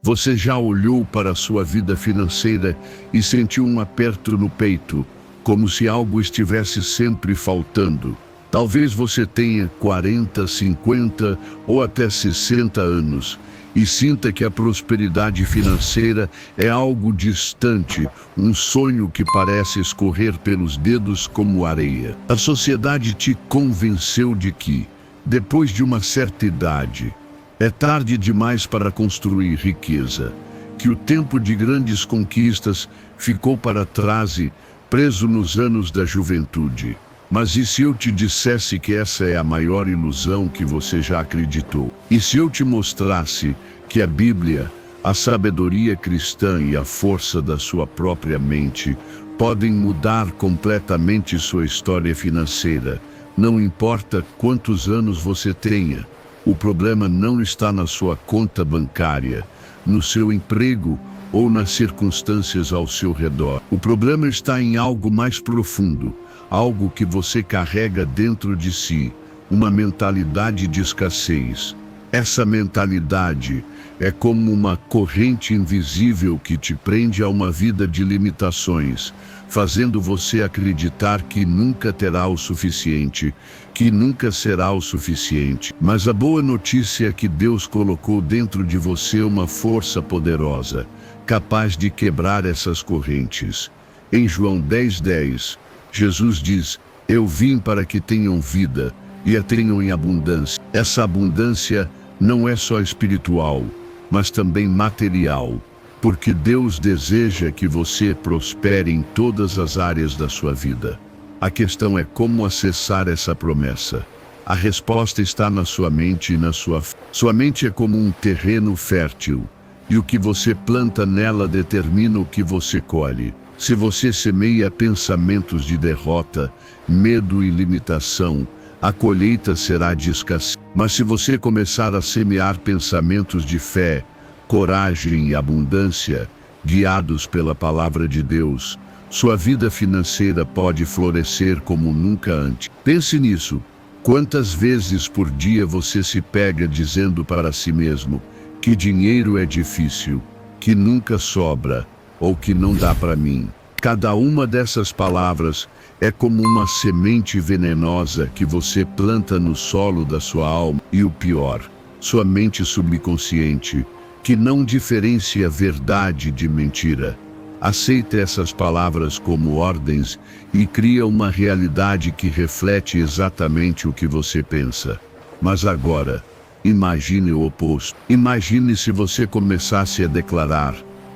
Você já olhou para a sua vida financeira e sentiu um aperto no peito, como se algo estivesse sempre faltando? Talvez você tenha 40, 50 ou até 60 anos e sinta que a prosperidade financeira é algo distante, um sonho que parece escorrer pelos dedos como areia. A sociedade te convenceu de que, depois de uma certa idade, é tarde demais para construir riqueza, que o tempo de grandes conquistas ficou para trás e preso nos anos da juventude. Mas e se eu te dissesse que essa é a maior ilusão que você já acreditou? E se eu te mostrasse que a Bíblia, a sabedoria cristã e a força da sua própria mente podem mudar completamente sua história financeira? Não importa quantos anos você tenha, o problema não está na sua conta bancária, no seu emprego ou nas circunstâncias ao seu redor. O problema está em algo mais profundo, algo que você carrega dentro de si, uma mentalidade de escassez. Essa mentalidade é como uma corrente invisível que te prende a uma vida de limitações, fazendo você acreditar que nunca terá o suficiente, que nunca será o suficiente. Mas a boa notícia é que Deus colocou dentro de você uma força poderosa, capaz de quebrar essas correntes. Em João 10:10, Jesus diz: "Eu vim para que tenham vida e a tenham em abundância." Essa abundância não é só espiritual, mas também material, porque Deus deseja que você prospere em todas as áreas da sua vida. A questão é como acessar essa promessa. A resposta está na sua mente e na sua fé. Sua mente é como um terreno fértil, e o que você planta nela determina o que você colhe. Se você semeia pensamentos de derrota, medo e limitação, a colheita será de escassez. Mas se você começar a semear pensamentos de fé, coragem e abundância, guiados pela palavra de Deus, sua vida financeira pode florescer como nunca antes. Pense nisso. Quantas vezes por dia você se pega dizendo para si mesmo que dinheiro é difícil, que nunca sobra, ou que não dá para mim? Cada uma dessas palavras é como uma semente venenosa que você planta no solo da sua alma. E o pior, sua mente subconsciente, que não diferencia verdade de mentira, aceita essas palavras como ordens e cria uma realidade que reflete exatamente o que você pensa. Mas agora, imagine o oposto. Imagine se você começasse a declarar,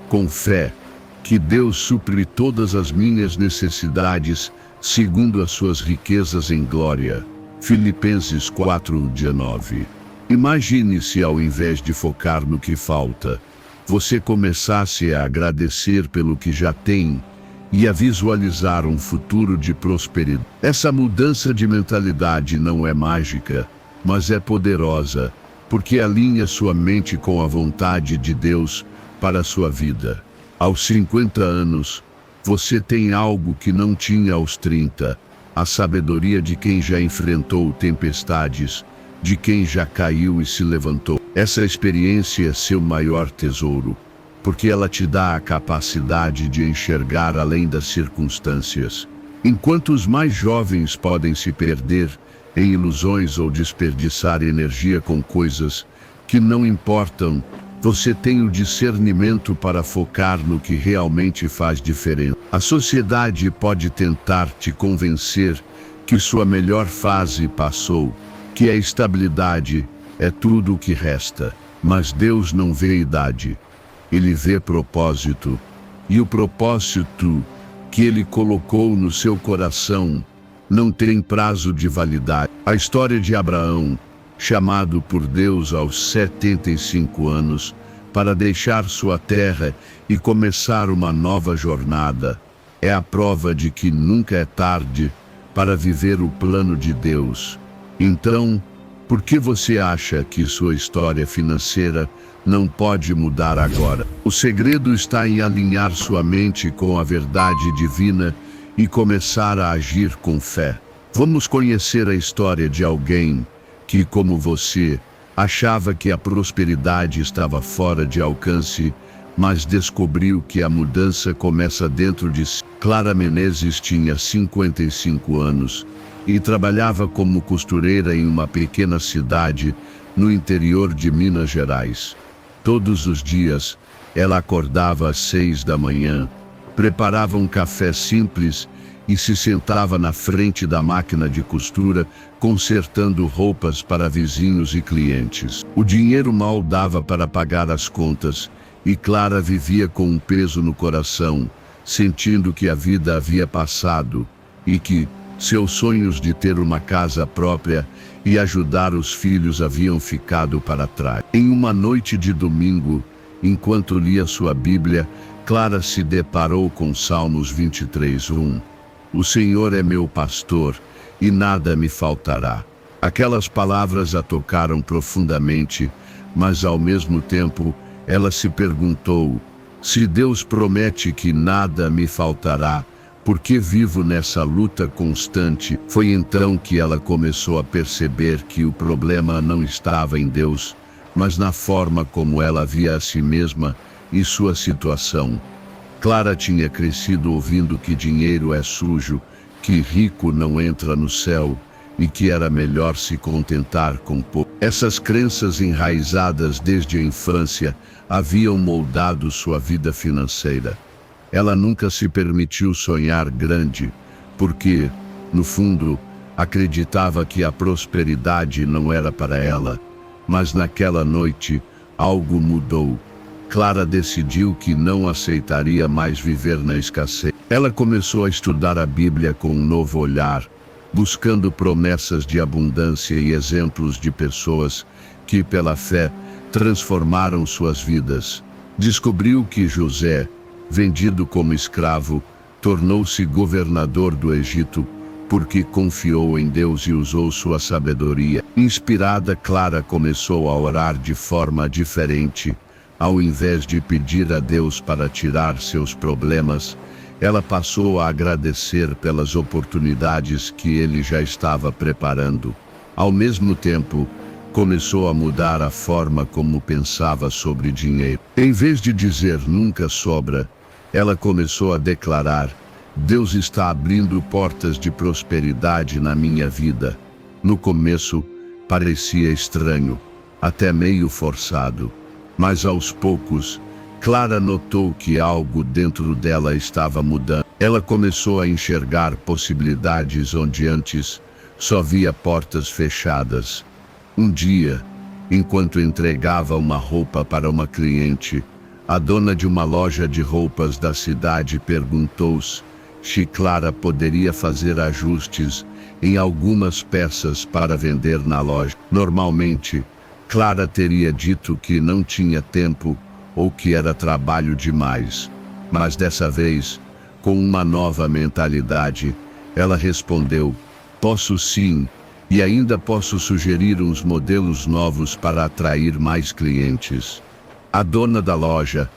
com fé, que Deus supre todas as minhas necessidades, segundo as suas riquezas em glória. Filipenses 4:19. Imagine se ao invés de focar no que falta, você começasse a agradecer pelo que já tem e a visualizar um futuro de prosperidade. Essa mudança de mentalidade não é mágica, mas é poderosa, porque alinha sua mente com a vontade de Deus para a sua vida. Aos 50 anos, você tem algo que não tinha aos 30, a sabedoria de quem já enfrentou tempestades, de quem já caiu e se levantou. Essa experiência é seu maior tesouro, porque ela te dá a capacidade de enxergar além das circunstâncias. Enquanto os mais jovens podem se perder em ilusões ou desperdiçar energia com coisas que não importam, você tem o discernimento para focar no que realmente faz diferença. A sociedade pode tentar te convencer que sua melhor fase passou, que a estabilidade é tudo o que resta. Mas Deus não vê idade, Ele vê propósito. E o propósito que Ele colocou no seu coração não tem prazo de validade. A história de Abraão, chamado por Deus aos 75 anos, para deixar sua terra e começar uma nova jornada, é a prova de que nunca é tarde para viver o plano de Deus. Então, por que você acha que sua história financeira não pode mudar agora? O segredo está em alinhar sua mente com a verdade divina e começar a agir com fé. Vamos conhecer a história de alguém que, como você, Achava que a prosperidade estava fora de alcance, mas descobriu que a mudança começa dentro de si. Clara Menezes tinha 55 anos e trabalhava como costureira em uma pequena cidade no interior de Minas Gerais. Todos os dias, ela acordava às 6 da manhã, preparava um café simples e se sentava na frente da máquina de costura, consertando roupas para vizinhos e clientes. O dinheiro mal dava para pagar as contas e Clara vivia com um peso no coração, sentindo que a vida havia passado e que seus sonhos de ter uma casa própria e ajudar os filhos haviam ficado para trás. Em uma noite de domingo, enquanto lia sua Bíblia, Clara se deparou com Salmos 23:1. O Senhor é meu pastor, e nada me faltará. Aquelas palavras a tocaram profundamente, mas ao mesmo tempo, ela se perguntou: se Deus promete que nada me faltará, por que vivo nessa luta constante? Foi então que ela começou a perceber que o problema não estava em Deus, mas na forma como ela via a si mesma e sua situação. Clara tinha crescido ouvindo que dinheiro é sujo, que rico não entra no céu e que era melhor se contentar com pouco. Essas crenças enraizadas desde a infância haviam moldado sua vida financeira. Ela nunca se permitiu sonhar grande, porque, no fundo, acreditava que a prosperidade não era para ela. Mas naquela noite, algo mudou. Clara decidiu que não aceitaria mais viver na escassez. Ela começou a estudar a Bíblia com um novo olhar, buscando promessas de abundância e exemplos de pessoas que, pela fé, transformaram suas vidas. Descobriu que José, vendido como escravo, tornou-se governador do Egito, porque confiou em Deus e usou sua sabedoria. Inspirada, Clara começou a orar de forma diferente. Ao invés de pedir a Deus para tirar seus problemas, ela passou a agradecer pelas oportunidades que ele já estava preparando. Ao mesmo tempo, começou a mudar a forma como pensava sobre dinheiro. Em vez de dizer nunca sobra, ela começou a declarar: Deus está abrindo portas de prosperidade na minha vida. No começo, parecia estranho, até meio forçado. Mas aos poucos, Clara notou que algo dentro dela estava mudando. Ela começou a enxergar possibilidades onde antes só via portas fechadas. Um dia, enquanto entregava uma roupa para uma cliente, a dona de uma loja de roupas da cidade perguntou se Clara poderia fazer ajustes em algumas peças para vender na loja. Normalmente, Clara teria dito que não tinha tempo ou que era trabalho demais. Mas dessa vez, com uma nova mentalidade, ela respondeu: posso sim, e ainda posso sugerir uns modelos novos para atrair mais clientes. A dona da loja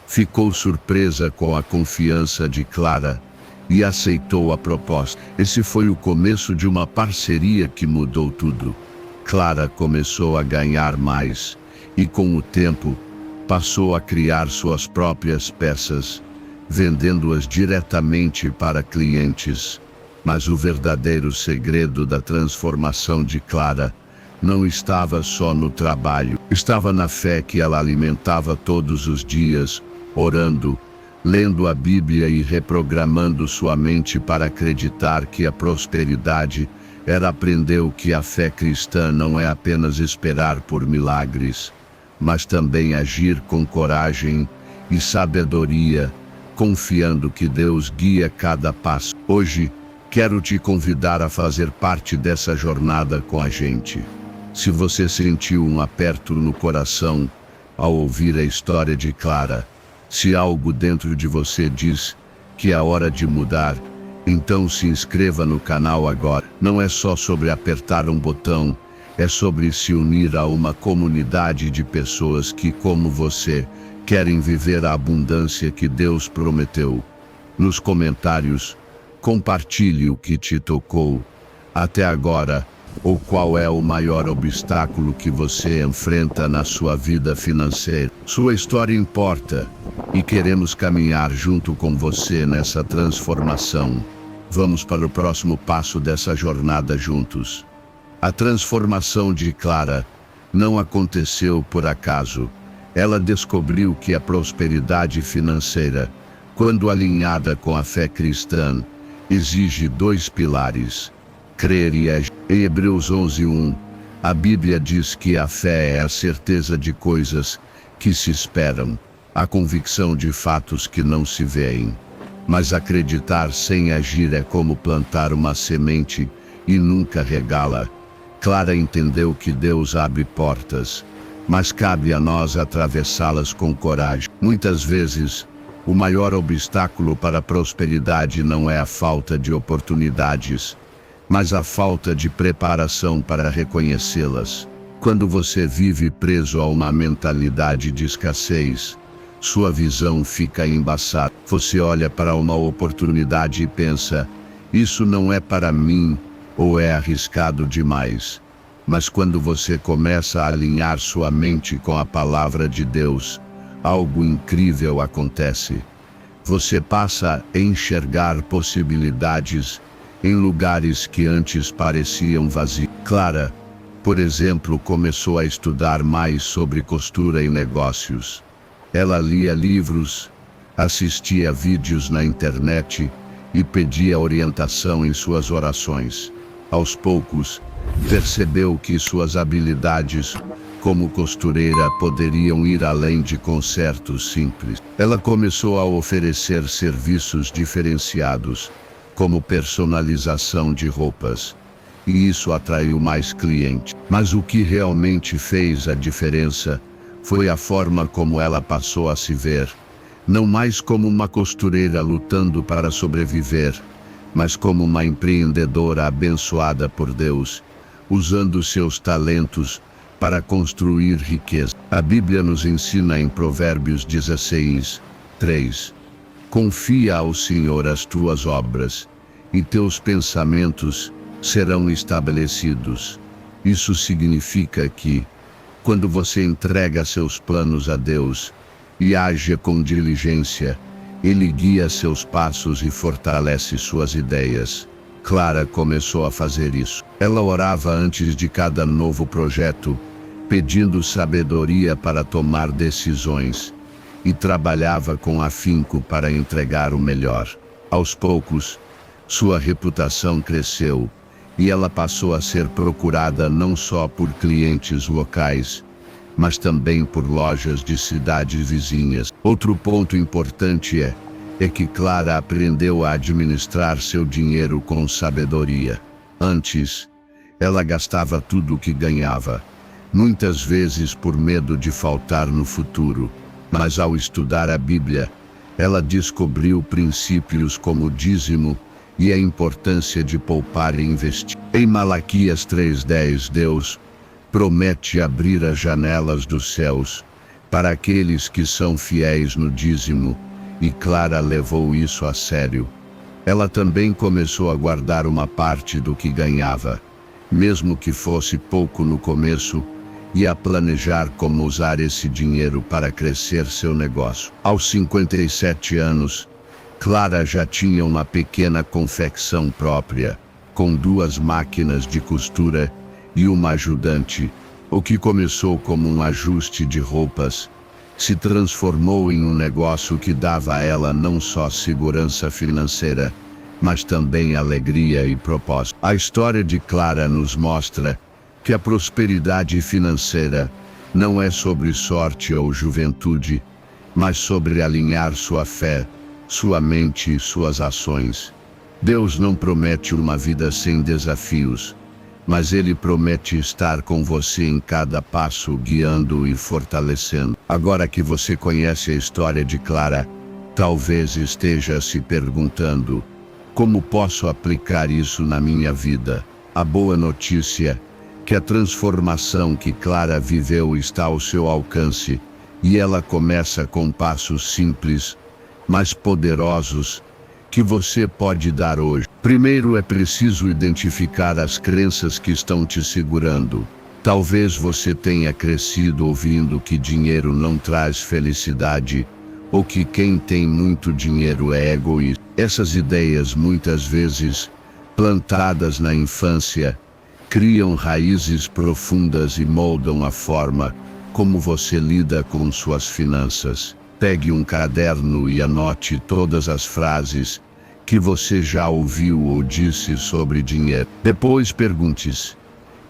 ficou surpresa com a confiança de Clara e aceitou a proposta. Esse foi o começo de uma parceria que mudou tudo. Clara começou a ganhar mais e, com o tempo, passou a criar suas próprias peças, vendendo-as diretamente para clientes. Mas o verdadeiro segredo da transformação de Clara não estava só no trabalho. Estava na fé que ela alimentava todos os dias, orando, lendo a Bíblia e reprogramando sua mente para acreditar que a prosperidade ela aprendeu que a fé cristã não é apenas esperar por milagres, mas também agir com coragem e sabedoria, confiando que Deus guia cada passo. Hoje, quero te convidar a fazer parte dessa jornada com a gente. Se você sentiu um aperto no coração ao ouvir a história de Clara, se algo dentro de você diz que é hora de mudar, então se inscreva no canal agora. Não é só sobre apertar um botão, é sobre se unir a uma comunidade de pessoas que, como você, querem viver a abundância que Deus prometeu. Nos comentários, compartilhe o que te tocou. Até agora, Ou qual é o maior obstáculo que você enfrenta na sua vida financeira? Sua história importa e queremos caminhar junto com você nessa transformação. Vamos para o próximo passo dessa jornada juntos. A transformação de Clara não aconteceu por acaso. Ela descobriu que a prosperidade financeira, quando alinhada com a fé cristã, exige dois pilares: crer e agir. Em Hebreus 11:1, a Bíblia diz que a fé é a certeza de coisas que se esperam, a convicção de fatos que não se veem. Mas acreditar sem agir é como plantar uma semente e nunca regá-la. Clara entendeu que Deus abre portas, mas cabe a nós atravessá-las com coragem. Muitas vezes, o maior obstáculo para a prosperidade não é a falta de oportunidades, mas a falta de preparação para reconhecê-las. Quando você vive preso a uma mentalidade de escassez, sua visão fica embaçada. Você olha para uma oportunidade e pensa: isso não é para mim, ou é arriscado demais. Mas quando você começa a alinhar sua mente com a palavra de Deus, algo incrível acontece. Você passa a enxergar possibilidades em lugares que antes pareciam vazios. Clara, por exemplo, começou a estudar mais sobre costura e negócios. Ela lia livros, assistia vídeos na internet e pedia orientação em suas orações. Aos poucos, percebeu que suas habilidades como costureira poderiam ir além de consertos simples. Ela começou a oferecer serviços diferenciados, como personalização de roupas, e isso atraiu mais clientes. Mas o que realmente fez a diferença foi a forma como ela passou a se ver, não mais como uma costureira lutando para sobreviver, mas como uma empreendedora abençoada por Deus, usando seus talentos para construir riqueza. A Bíblia nos ensina em Provérbios 16:3: confia ao Senhor as tuas obras, e teus pensamentos serão estabelecidos. Isso significa que, quando você entrega seus planos a Deus e age com diligência, Ele guia seus passos e fortalece suas ideias. Clara começou a fazer isso. Ela orava antes de cada novo projeto, pedindo sabedoria para tomar decisões, e trabalhava com afinco para entregar o melhor. Aos poucos, sua reputação cresceu, e ela passou a ser procurada não só por clientes locais, mas também por lojas de cidades vizinhas. Outro ponto importante é que Clara aprendeu a administrar seu dinheiro com sabedoria. Antes, ela gastava tudo o que ganhava, muitas vezes por medo de faltar no futuro. Mas ao estudar a Bíblia, ela descobriu princípios como o dízimo e a importância de poupar e investir. Em Malaquias 3:10, Deus promete abrir as janelas dos céus para aqueles que são fiéis no dízimo, e Clara levou isso a sério. Ela também começou a guardar uma parte do que ganhava, mesmo que fosse pouco no começo, e a planejar como usar esse dinheiro para crescer seu negócio. Aos 57 anos, Clara já tinha uma pequena confecção própria, com 2 máquinas de costura e uma ajudante. O que começou como um ajuste de roupas se transformou em um negócio que dava a ela não só segurança financeira, mas também alegria e propósito. A história de Clara nos mostra que a prosperidade financeira não é sobre sorte ou juventude, mas sobre alinhar sua fé, sua mente e suas ações. Deus não promete uma vida sem desafios, mas Ele promete estar com você em cada passo, guiando e fortalecendo. Agora que você conhece a história de Clara, talvez esteja se perguntando: como posso aplicar isso na minha vida? A boa notícia é que a transformação que Clara viveu está ao seu alcance, e ela começa com passos simples, mas poderosos, que você pode dar hoje. Primeiro é preciso identificar as crenças que estão te segurando. Talvez você tenha crescido ouvindo que dinheiro não traz felicidade, ou que quem tem muito dinheiro é egoísta. Essas ideias, muitas vezes plantadas na infância, criam raízes profundas e moldam a forma como você lida com suas finanças. Pegue um caderno e anote todas as frases que você já ouviu ou disse sobre dinheiro. Depois pergunte-se: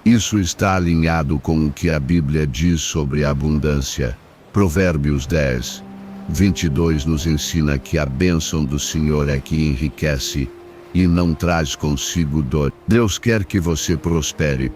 isso está alinhado com o que a Bíblia diz sobre a abundância? Provérbios 10:22 nos ensina que a bênção do Senhor é que enriquece e não traz consigo dor. Deus quer que você prospere,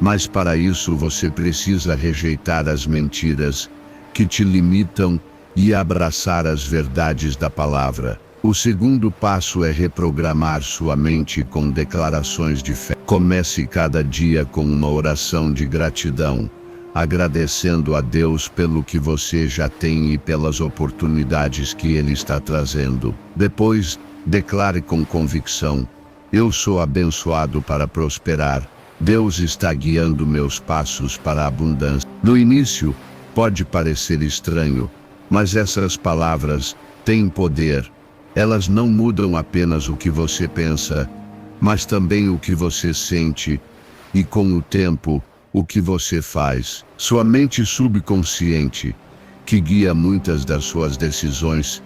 mas para isso você precisa rejeitar as mentiras que te limitam e abraçar as verdades da palavra. O segundo passo é reprogramar sua mente com declarações de fé. Comece cada dia com uma oração de gratidão, agradecendo a Deus pelo que você já tem e pelas oportunidades que Ele está trazendo. Depois, declare com convicção: eu sou abençoado para prosperar. Deus está guiando meus passos para a abundância. No início, pode parecer estranho, mas essas palavras têm poder. Elas não mudam apenas o que você pensa, mas também o que você sente e, com o tempo, o que você faz. Sua mente subconsciente, que guia muitas das suas decisões,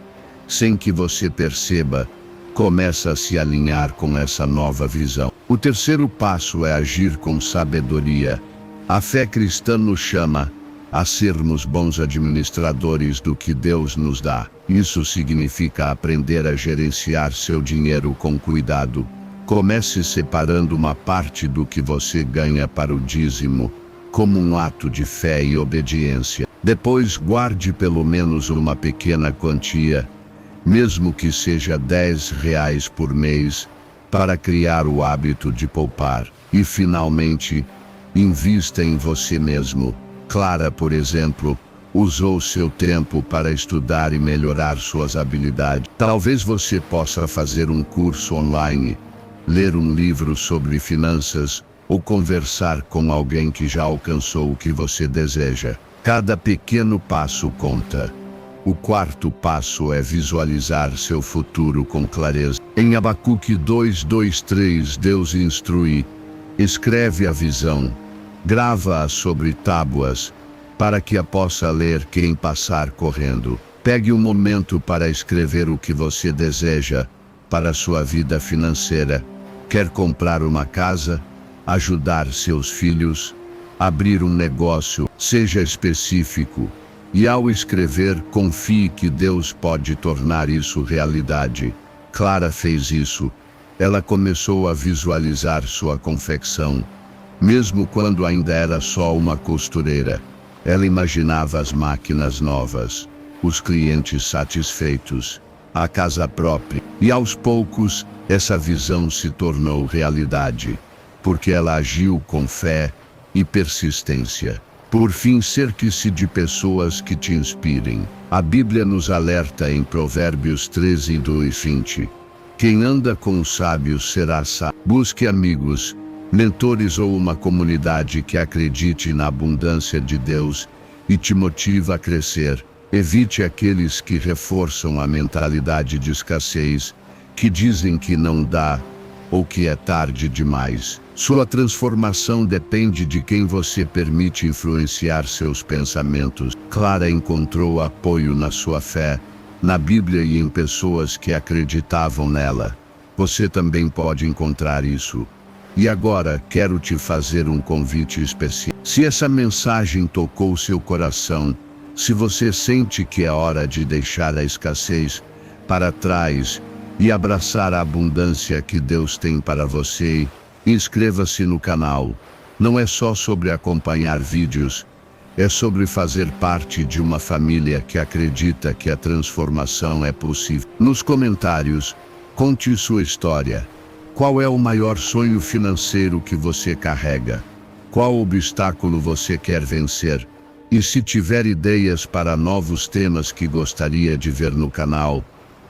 sem que você perceba, começa a se alinhar com essa nova visão. O terceiro passo é agir com sabedoria. A fé cristã nos chama a sermos bons administradores do que Deus nos dá. Isso significa aprender a gerenciar seu dinheiro com cuidado. Comece separando uma parte do que você ganha para o dízimo, como um ato de fé e obediência. Depois, guarde pelo menos uma pequena quantia, mesmo que seja R$ 10 por mês, para criar o hábito de poupar. E, finalmente, invista em você mesmo. Clara, por exemplo, usou seu tempo para estudar e melhorar suas habilidades. Talvez você possa fazer um curso online, ler um livro sobre finanças ou conversar com alguém que já alcançou o que você deseja. Cada pequeno passo conta. O quarto passo é visualizar seu futuro com clareza. Em Abacuque 2:2-3, Deus instrui: escreve a visão, grava-a sobre tábuas, para que a possa ler quem passar correndo. Pegue um momento para escrever o que você deseja para sua vida financeira. Quer comprar uma casa, ajudar seus filhos, abrir um negócio? Seja específico. E ao escrever, confie que Deus pode tornar isso realidade. Clara fez isso. Ela começou a visualizar sua confecção. Mesmo quando ainda era só uma costureira, ela imaginava as máquinas novas, os clientes satisfeitos, a casa própria. E aos poucos, essa visão se tornou realidade, porque ela agiu com fé e persistência. Por fim, cerque-se de pessoas que te inspirem. A Bíblia nos alerta em Provérbios 13:2-20. Quem anda com os sábios será sábio. Busque amigos, mentores ou uma comunidade que acredite na abundância de Deus e te motiva a crescer. Evite aqueles que reforçam a mentalidade de escassez, que dizem que não dá ou que é tarde demais. Sua transformação depende de quem você permite influenciar seus pensamentos. Clara encontrou apoio na sua fé, na Bíblia e em pessoas que acreditavam nela. Você também pode encontrar isso. E agora, quero te fazer um convite especial. Se essa mensagem tocou seu coração, se você sente que é hora de deixar a escassez para trás e abraçar a abundância que Deus tem para você, inscreva-se no canal. Não é só sobre acompanhar vídeos, é sobre fazer parte de uma família que acredita que a transformação é possível. Nos comentários, conte sua história. Qual é o maior sonho financeiro que você carrega? Qual obstáculo você quer vencer? E se tiver ideias para novos temas que gostaria de ver no canal,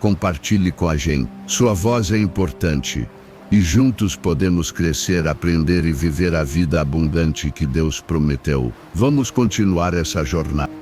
compartilhe com a gente. Sua voz é importante. E juntos podemos crescer, aprender e viver a vida abundante que Deus prometeu. Vamos continuar essa jornada.